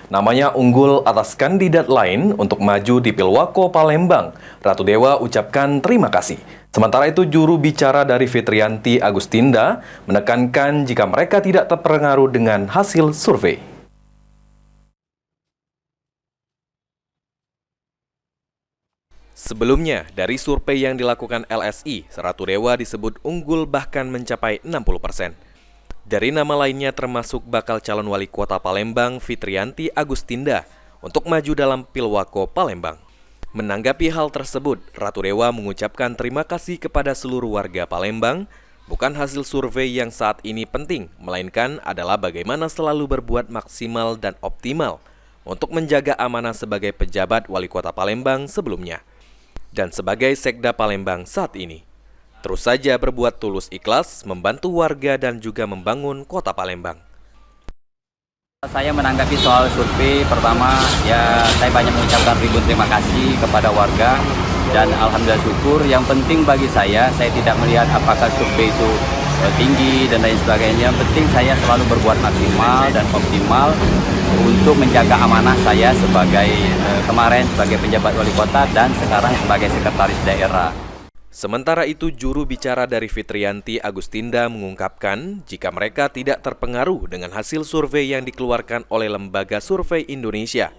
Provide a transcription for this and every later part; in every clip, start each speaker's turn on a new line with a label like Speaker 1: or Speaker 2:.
Speaker 1: Namanya unggul atas kandidat lain untuk maju di Pilwako Palembang. Ratu Dewa ucapkan terima kasih. Sementara itu, juru bicara dari Fitriyanti Agustinda menekankan jika mereka tidak terpengaruh dengan hasil survei. Sebelumnya, dari survei yang dilakukan LSI, Ratu Dewa disebut unggul bahkan mencapai 60%. Dari nama lainnya termasuk bakal calon wali kota Palembang Fitriyanti Agustinda untuk maju dalam Pilwako Palembang. Menanggapi hal tersebut, Ratu Dewa mengucapkan terima kasih kepada seluruh warga Palembang. Bukan hasil survei yang saat ini penting, melainkan adalah bagaimana selalu berbuat maksimal dan optimal untuk menjaga amanah sebagai pejabat wali kota Palembang sebelumnya dan sebagai Sekda Palembang saat ini. Terus saja berbuat tulus ikhlas, membantu warga dan juga membangun kota Palembang.
Speaker 2: Saya menanggapi soal survei, pertama ya saya banyak mengucapkan ribuan terima kasih kepada warga dan alhamdulillah syukur. Yang penting bagi saya tidak melihat apakah survei itu tinggi dan lain sebagainya. Yang penting saya selalu berbuat maksimal dan optimal untuk menjaga amanah saya sebagai kemarin sebagai penjabat wali kota dan sekarang sebagai sekretaris daerah.
Speaker 1: Sementara itu, juru bicara dari Fitriyanti Agustinda mengungkapkan jika mereka tidak terpengaruh dengan hasil survei yang dikeluarkan oleh Lembaga Survei Indonesia,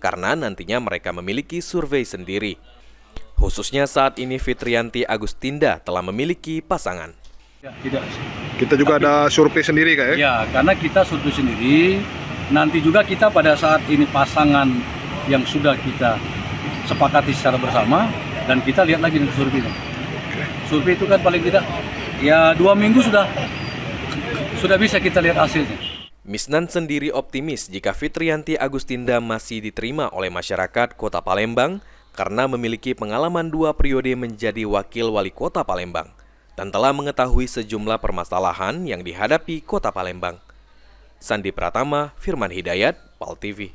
Speaker 1: karena nantinya mereka memiliki survei sendiri. Khususnya saat ini Fitriyanti Agustinda telah memiliki pasangan.
Speaker 3: Ya, tidak.
Speaker 4: Kita juga ada survei sendiri, Kak, ya?
Speaker 3: Ya, karena kita survei sendiri, nanti juga kita pada saat ini pasangan yang sudah kita sepakati secara bersama, dan kita lihat lagi nanti surveinya. Survei itu kan paling tidak ya 2 minggu sudah bisa kita lihat hasilnya.
Speaker 1: Misnan sendiri optimis jika Fitriyanti Agustinda masih diterima oleh masyarakat Kota Palembang karena memiliki pengalaman 2 periode menjadi wakil wali kota Palembang dan telah mengetahui sejumlah permasalahan yang dihadapi Kota Palembang. Sandi Pratama, Firman Hidayat, PAL TV.